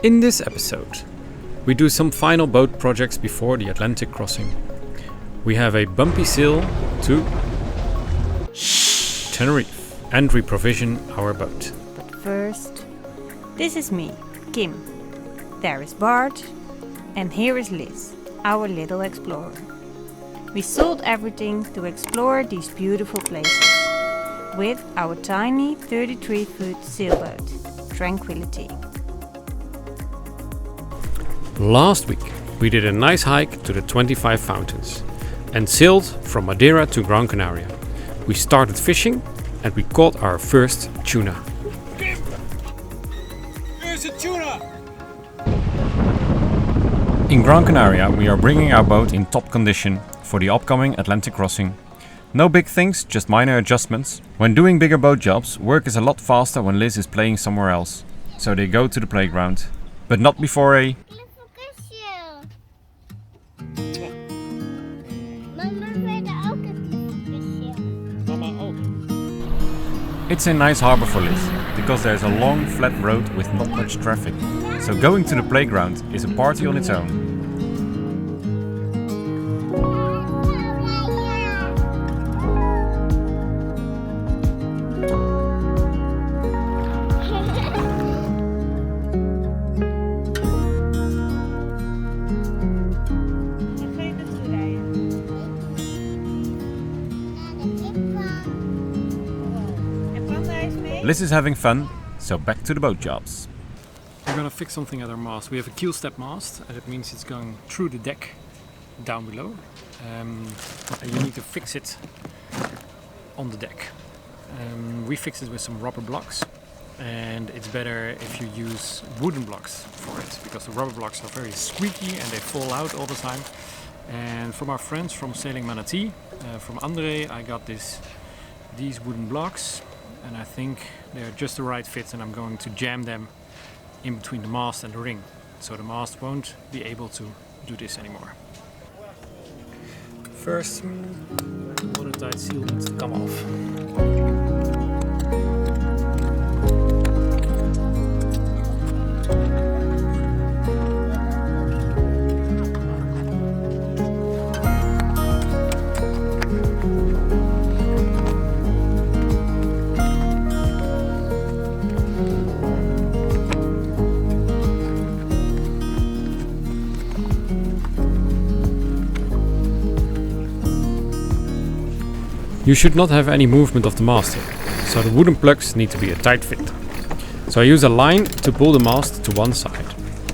In this episode, we do some final boat projects before the Atlantic crossing. We have a bumpy sail to Tenerife and we provision our boat. But first, this is me, Kim. There is Bart, and here is Liz, our little explorer. We sold everything to explore these beautiful places with our tiny 33-foot sailboat, Tranquility. Last week, we did a nice hike to the 25 fountains and sailed from Madeira to Gran Canaria. We started fishing and we caught our first tuna. Kim! There's a tuna! In Gran Canaria, we are bringing our boat in top condition for the upcoming Atlantic crossing. No big things, just minor adjustments. When doing bigger boat jobs, work is a lot faster when Liz is playing somewhere else. So they go to the playground. But not before a... It's a nice harbor for Liz, because there's a long flat road with not much traffic. So going to the playground is a party on its own. Liz is having fun, so back to the boat jobs. We're gonna fix something at our mast. We have a keel step mast, and it means it's going through the deck down below. And you need to fix it on the deck. We fixed it with some rubber blocks, and it's better if you use wooden blocks for it, because the rubber blocks are very squeaky and they fall out all the time. And from our friends from Sailing Manatee, from Andre, I got these wooden blocks. And I think they're just the right fit, and I'm going to jam them in between the mast and the ring, so the mast won't be able to do this anymore. First, the watertight seal needs to come off. You should not have any movement of the mast here, so the wooden plugs need to be a tight fit. So I use a line to pull the mast to one side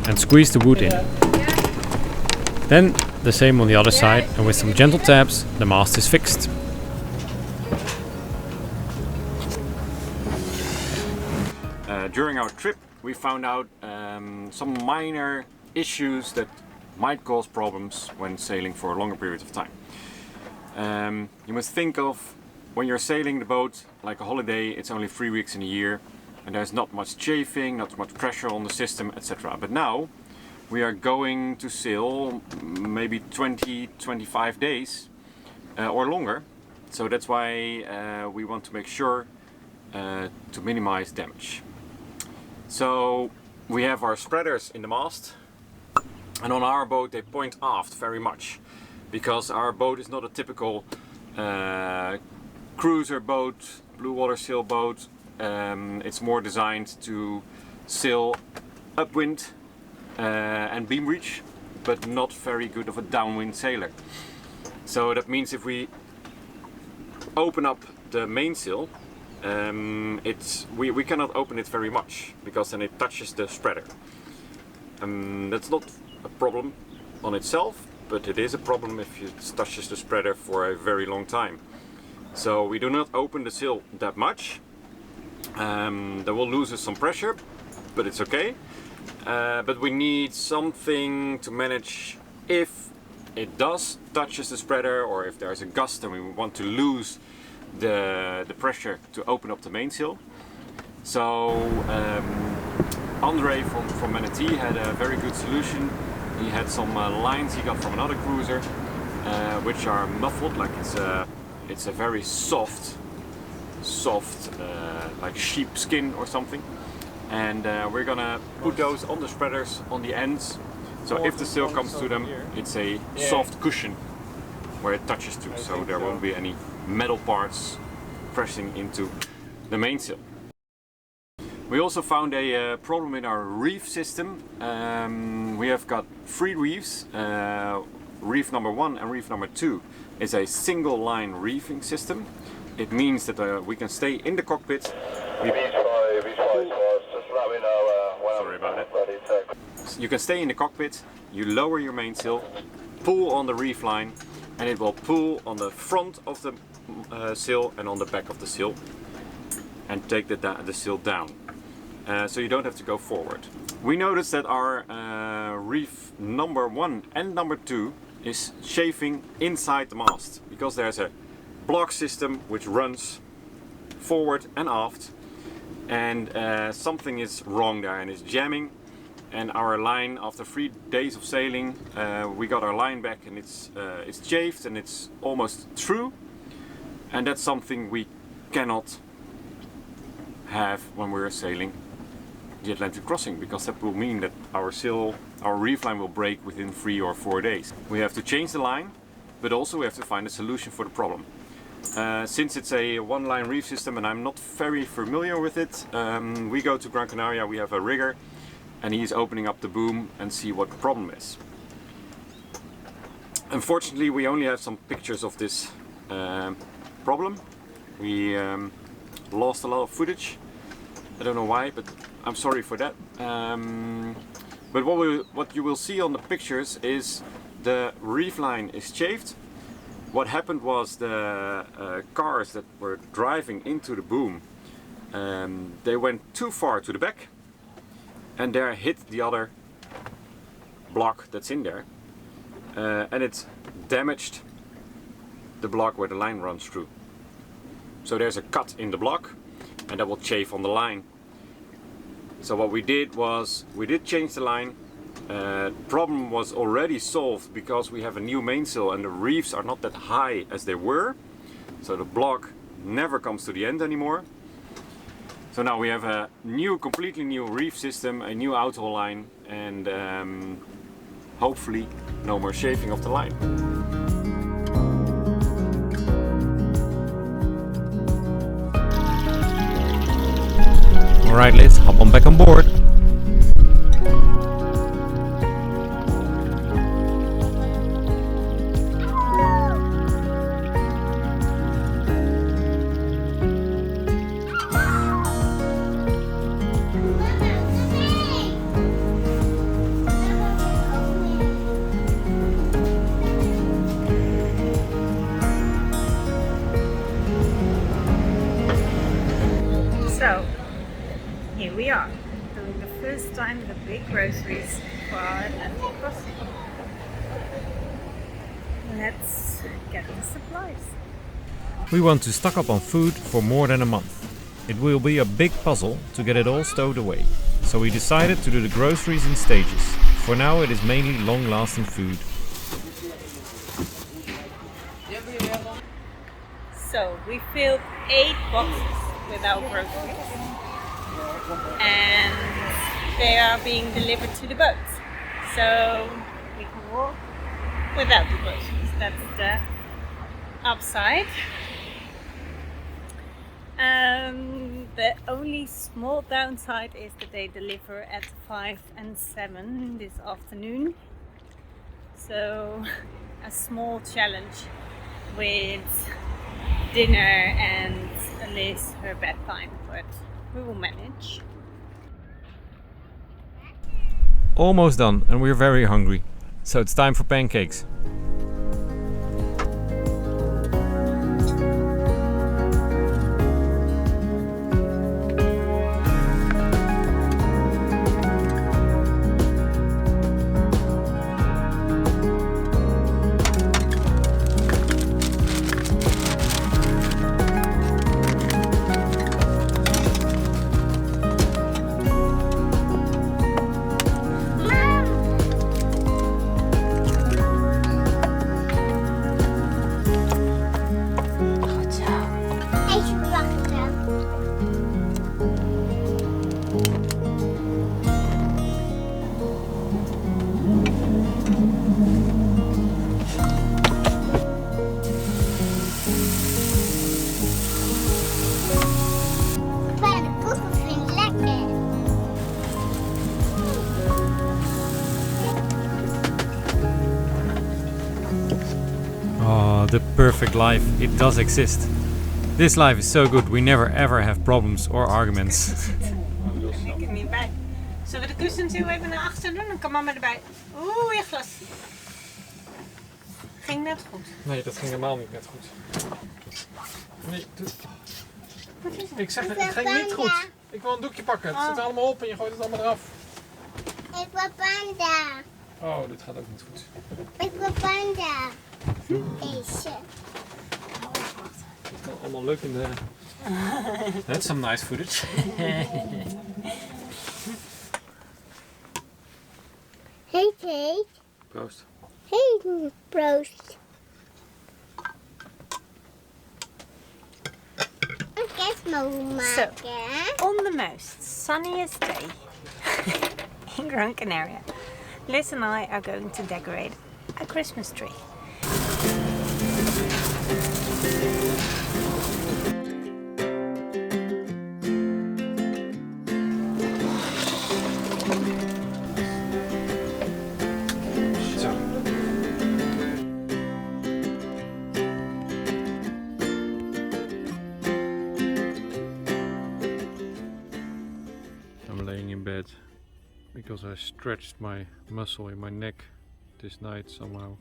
and squeeze the wood in. Then the same on the other side, and with some gentle taps the mast is fixed. During our trip we found out some minor issues that might cause problems when sailing for a longer period of time. You must think of when you're sailing the boat like a holiday, it's only 3 weeks in a year and there's not much chafing, not much pressure on the system, etc. But now we are going to sail maybe 20-25 days or longer, so that's why we want to make sure to minimize damage. So we have our spreaders in the mast, and on our boat they point aft very much, because our boat is not a typical cruiser boat, blue water sailboat. It's more designed to sail upwind and beam reach, but not very good of a downwind sailor. So that means if we open up the mainsail, we cannot open it very much, because then it touches the spreader. That's not a problem on itself, but it is a problem if it touches the spreader for a very long time. So we do not open the sail that much. That will lose us some pressure, but it's okay. But we need something to manage if it does touches the spreader, or if there's a gust and we want to lose the pressure to open up the mainsail. So Andre from Manatee had a very good solution. He had some lines he got from another cruiser, which are muffled, like it's a very soft like sheep skin or something, and we're gonna put those on the spreaders on the ends. So if the sail comes to them, it's a soft cushion where it touches to, so there won't be any metal parts pressing into the mainsail. We also found a problem in our reef system. We have got 3 reefs. Reef number 1 and reef number 2 is a single line reefing system. It means that we can stay in the cockpit. Sorry about it. You can stay in the cockpit, you lower your mainsail, pull on the reef line, and it will pull on the front of the sail and on the back of the sail and take the sail down. So you don't have to go forward. We noticed that our reef number 1 and number 2 is chafing inside the mast because there's a block system which runs forward and aft, and something is wrong there and it's jamming. And our line, after 3 days of sailing, we got our line back and it's chafed and it's almost through, and that's something we cannot have when we're sailing the Atlantic crossing, because that will mean that our reef line will break within 3 or 4 days. We have to change the line, but also we have to find a solution for the problem. Since it's a one-line reef system and I'm not very familiar with it, we go to Gran Canaria, we have a rigger, and he's opening up the boom and see what the problem is. Unfortunately, we only have some pictures of this problem. We lost a lot of footage. I don't know why, but I'm sorry for that. But what you will see on the pictures is the reef line is chafed. What happened was the cars that were driving into the boom, they went too far to the back and there hit the other block that's in there, and it damaged the block where the line runs through. So there's a cut in the block and that will chafe on the line. So what we did was we did change the line. The problem was already solved because we have a new mainsail and the reefs are not that high as they were, so the block never comes to the end anymore. So now we have a completely new reef system, a new outhaul line, and hopefully no more chafing of the line. Alright, let's hop on back on board. So, here we are, doing the first time the big groceries for our Atlantic crossing. Let's get the supplies. We want to stock up on food for more than a month. It will be a big puzzle to get it all stowed away, so we decided to do the groceries in stages. For now it is mainly long-lasting food. So, we filled 8 boxes with our groceries, and they are being delivered to the boat, so we can walk without the groceries. That's the upside. The only small downside is that they deliver at 5 and 7 this afternoon, so a small challenge with dinner and Liz her bedtime, but we will manage. Almost done, and we're very hungry, so it's time for pancakes. the perfect life. It does exist. This life is so good, we never ever have problems or arguments. Ik er niet bij. Zullen we de kussens heel even naar achter doen? Dan kan mama erbij. Oeh, weer glas. Ging net goed. Nee, dat ging helemaal niet net goed. Nee, Wat is het? ik zeg het ging niet goed. Ik wil een doekje pakken. Het zit allemaal op en je gooit het allemaal eraf. Ik wil panda. Oh, dit gaat ook niet goed. Ik wil panda. Deze. Het kan allemaal leuk in de... That's some nice footage. Hey. Proost. Hey, proost. Een kerstboom maken. On the most sunniest day in Gran Canaria, Liz and I are going to decorate a Christmas tree. I'm laying in bed because I stretched my muscle in my neck this night somehow,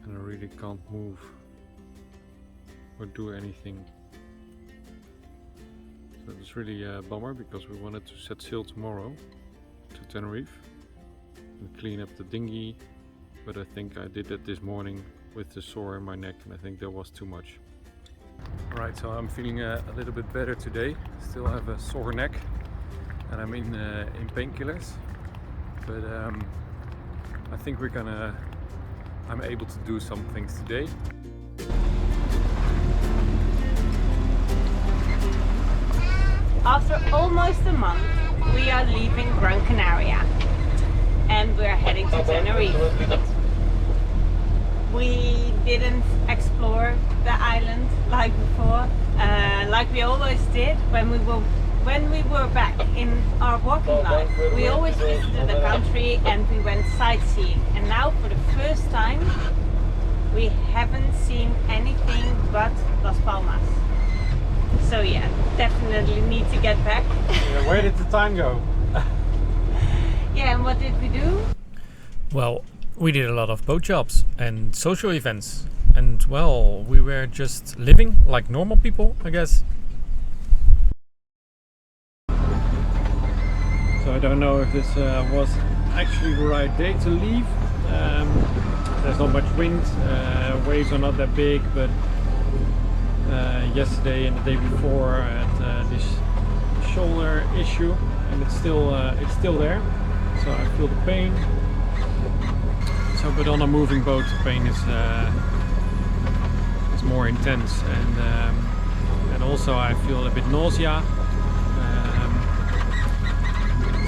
and I really can't move or do anything. So it's really a bummer because we wanted to set sail tomorrow to Tenerife and clean up the dinghy, but I think I did that this morning with the sore in my neck, and I think that was too much. Right, so I'm feeling a little bit better today. Still have a sore neck, and I'm in painkillers. But I think I'm able to do some things today. After almost a month, we are leaving Gran Canaria and we're heading to Tenerife. We didn't explore the island like before, like we always did when we were back in our walking life. We always visited the country and we went sightseeing, and now for the first time we haven't seen anything but Las Palmas. So yeah, definitely need to get back. Yeah, where did the time go? Yeah, and what did we do? Well, we did a lot of boat jobs and social events, and well, we were just living like normal people, I guess. So I don't know if this was actually the right day to leave. There's not much wind, waves are not that big, but yesterday and the day before I had this shoulder issue, and it's still there, so I feel the pain. So, but on a moving boat, the pain is more intense, and also I feel a bit nausea.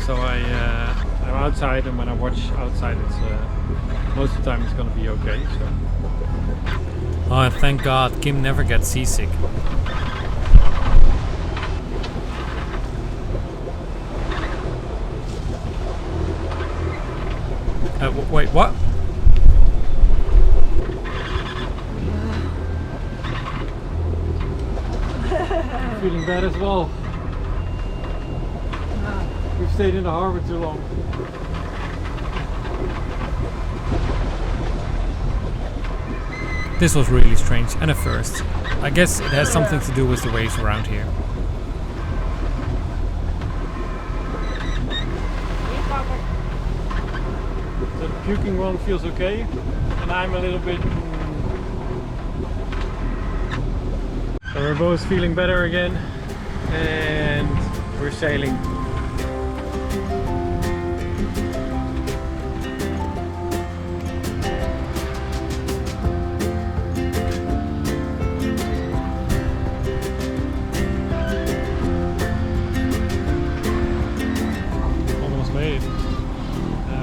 So I'm outside, and when I watch outside, it's most of the time it's gonna be okay. So. Oh, and thank God, Kim never gets seasick. Wait, what? Feeling bad as well. We've stayed in the harbor too long. This was really strange, and a first. I guess it has something to do with the waves around here. The puking one feels okay, and I'm a little bit... So we're both feeling better again, and we're sailing.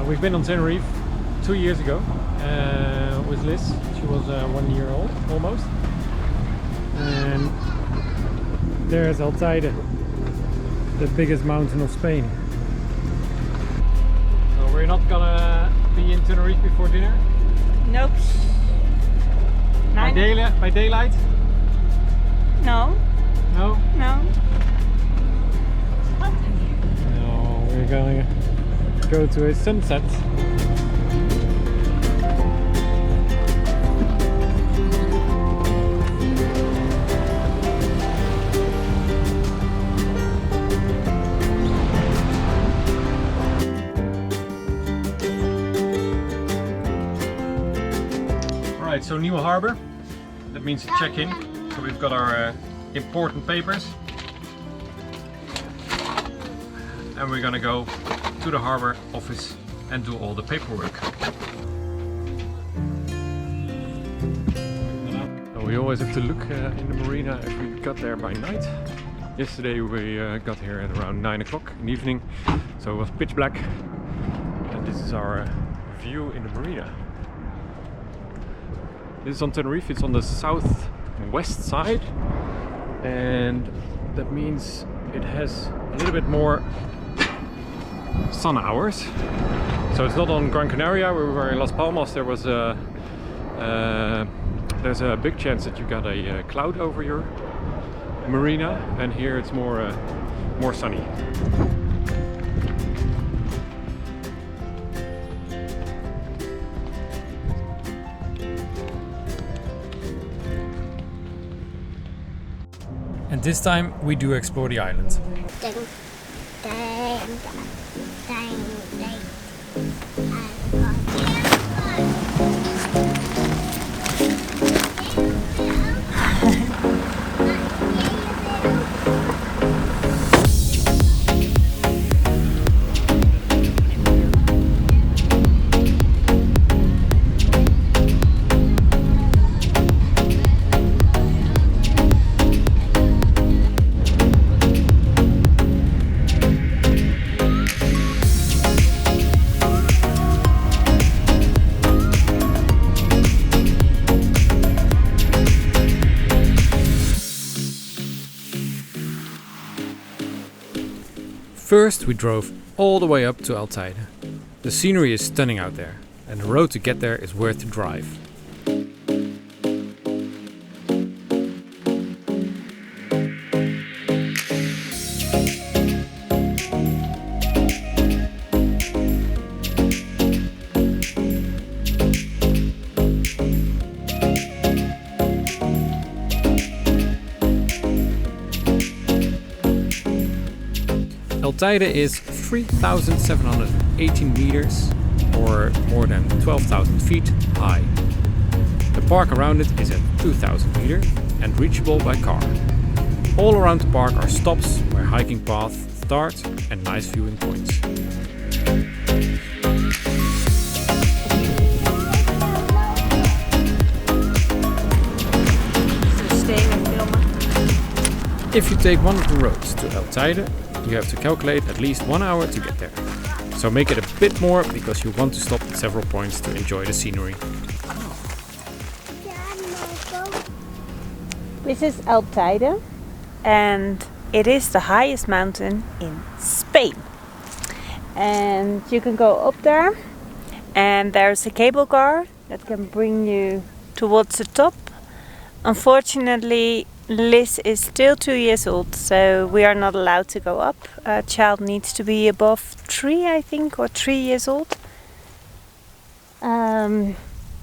We've been on Tenerife 2 years ago with Liz. She was 1 year old almost, and there's Teide, the biggest mountain of Spain. So we're not gonna be in Tenerife before dinner? Nope. By daylight? No, No? no. No, we're going to go to a sunset. Alright, so new harbour. That means check-in. So we've got our important papers. And we're gonna go to the harbour office and do all the paperwork. We always have to look in the marina if we got there by night. Yesterday we got here at around 9 o'clock in the evening, so it was pitch black. And this is our view in the marina. This is on Tenerife, it's on the southwest side, and that means it has a little bit more sun hours. So it's not on Gran Canaria where we were in Las Palmas. There was there's a big chance that you got a cloud over your marina, and here it's more sunny. And this time we do explore the island. Ding, ding, ding, ding. First we drove all the way up to Teide. The scenery is stunning out there, and the road to get there is worth the drive. Teide is 3,718 meters, or more than 12,000 feet high. The park around it is at 2,000 meters and reachable by car. All around the park are stops where hiking paths start and nice viewing points. If you take one of the roads to Teide, you have to calculate at least 1 hour to get there. So make it a bit more because you want to stop at several points to enjoy the scenery. This is Teide, and it is the highest mountain in Spain. And you can go up there, and there's a cable car that can bring you towards the top. Unfortunately, Liz is still 2 years old, so we are not allowed to go up. A child needs to be above 3, I think, or 3 years old.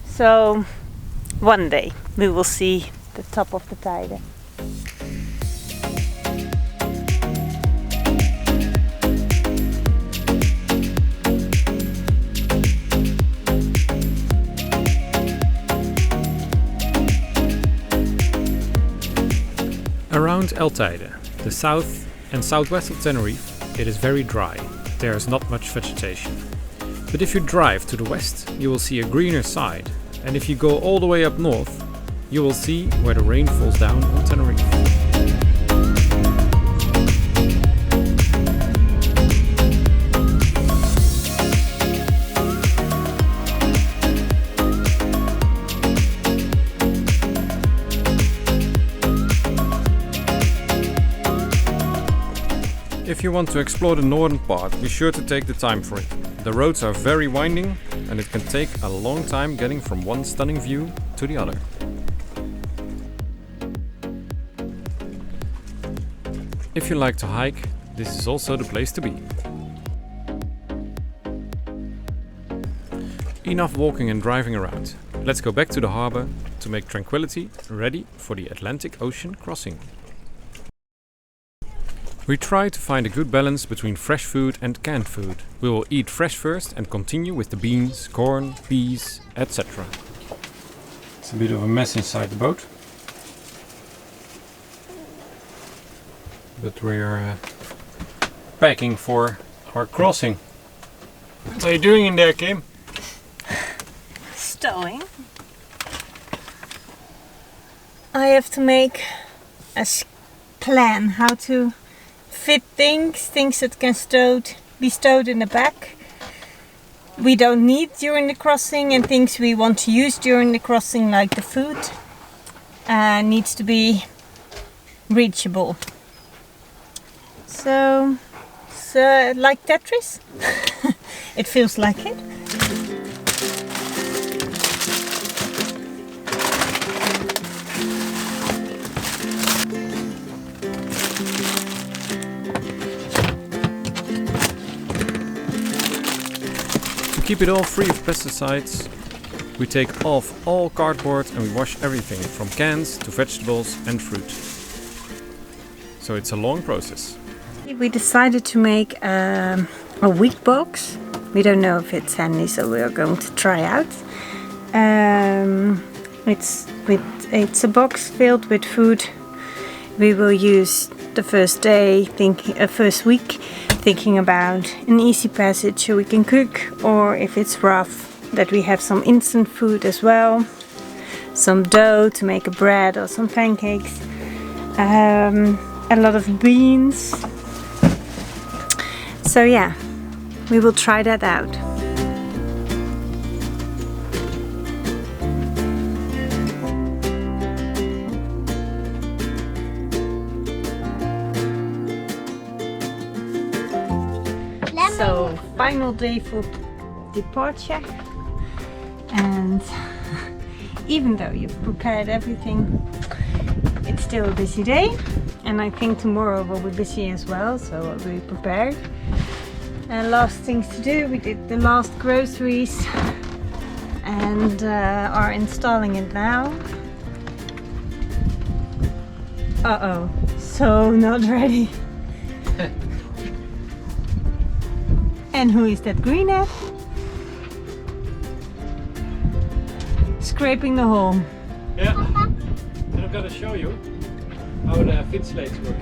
So one day we will see the top of the Teide. Around Teide, the south and southwest of Tenerife, it is very dry. There is not much vegetation. But if you drive to the west, you will see a greener side. And if you go all the way up north, you will see where the rain falls down on Tenerife. If you want to explore the northern part, be sure to take the time for it. The roads are very winding and it can take a long time getting from one stunning view to the other. If you like to hike, this is also the place to be. Enough walking and driving around. Let's go back to the harbor to make tranquility ready for the Atlantic Ocean crossing. We try to find a good balance between fresh food and canned food. We will eat fresh first and continue with the beans, corn, peas, etc. It's a bit of a mess inside the boat. But we are packing for our crossing. What are you doing in there, Kim? Stowing. I have to make a plan how to fit things that can be stowed in the back. We don't need during the crossing, and things we want to use during the crossing, like the food, needs to be reachable. So like Tetris, it feels like it. To keep it all free of pesticides, we take off all cardboard and we wash everything from cans to vegetables and fruit. So it's a long process. We decided to make a wheat box. We don't know if it's handy, so we are going to try out. It's a box filled with food we will use the first day, first week, thinking about an easy passage so we can cook, or if it's rough, that we have some instant food as well, some dough to make a bread or some pancakes, a lot of beans. So yeah, we will try that out. So, final day for departure, and even though you've prepared everything, it's still a busy day, and I think tomorrow will be busy as well, so we'll be prepared. And last things to do, we did the last groceries and are installing it now. Uh-oh, so not ready. And who is that green at? Scraping the hole. Yeah, and I'm gonna show you how the fit slates work.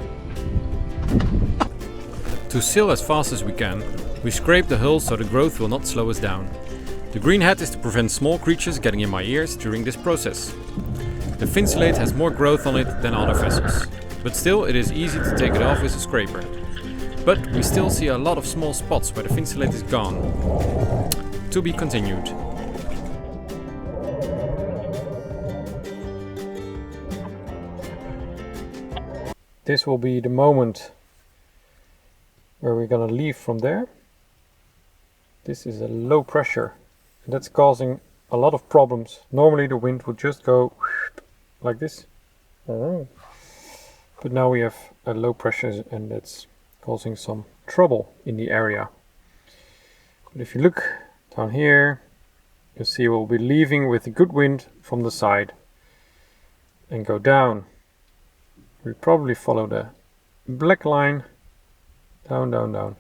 To sail as fast as we can, we scrape the hull so the growth will not slow us down. The green hat is to prevent small creatures getting in my ears during this process. The fin slate has more growth on it than other vessels, but still it is easy to take it off with a scraper. But we still see a lot of small spots where the fin slate is gone. To be continued. This will be the moment where we're gonna leave from there. This is a low pressure, and that's causing a lot of problems. Normally the wind would just go like this. But now we have a low pressure, and that's causing some trouble in the area. But if you look down here, you'll see we'll be leaving with a good wind from the side and go down. We probably follow the black line down, down, down.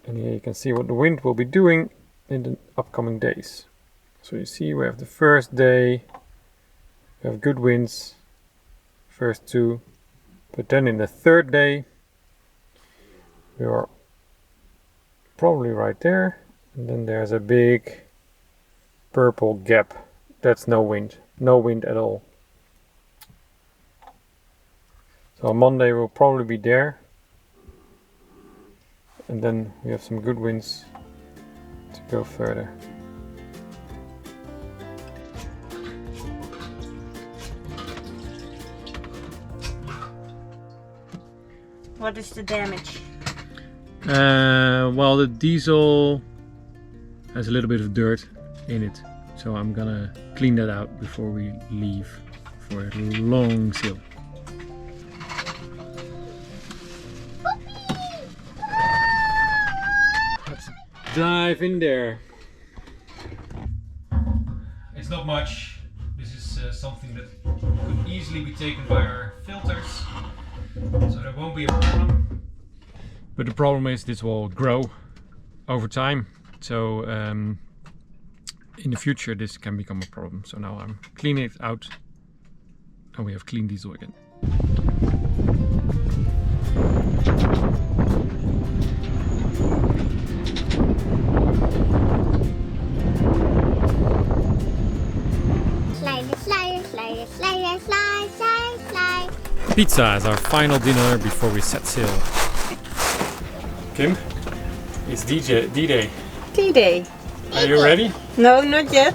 And here you can see what the wind will be doing in the upcoming days. So you see we have the first day, we have good winds, first two, but then in the third day we are probably right there, and then there's a big purple gap. That's no wind at all. So on Monday we'll probably be there, and then we have some good winds to go further. What is the damage? Well, the diesel has a little bit of dirt in it, so I'm gonna clean that out before we leave for a long sail. dive in there. It's not much. This is something that could easily be taken by our filters, so there won't be a problem. But the problem is this will grow over time, so in the future this can become a problem. So now I'm cleaning it out and we have clean diesel again. Pizza is our final dinner before we set sail. Kim, it's D-Day. Teide. Are you ready? No, not yet.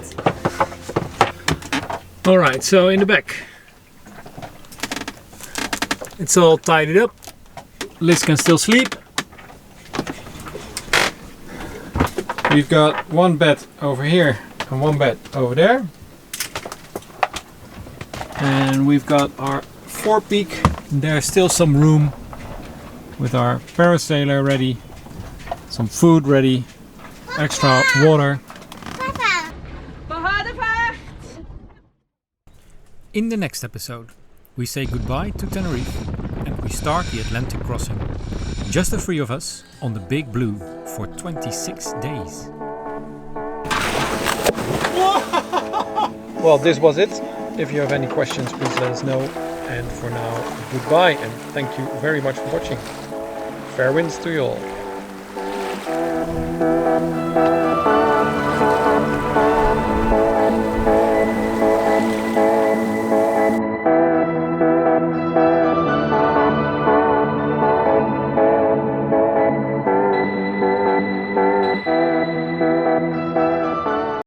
Alright, so in the back it's all tidied up. Liz can still sleep. We've got one bed over here and one bed over there. And we've got our forepeak. There's still some room with our parasailer ready, some food ready, extra water. In the next episode, we say goodbye to Tenerife and we start the Atlantic crossing. Just the three of us on the Big Blue for 26 days. Well, this was it. If you have any questions, please let us know. And for now, goodbye and thank you very much for watching. Fair winds to you all.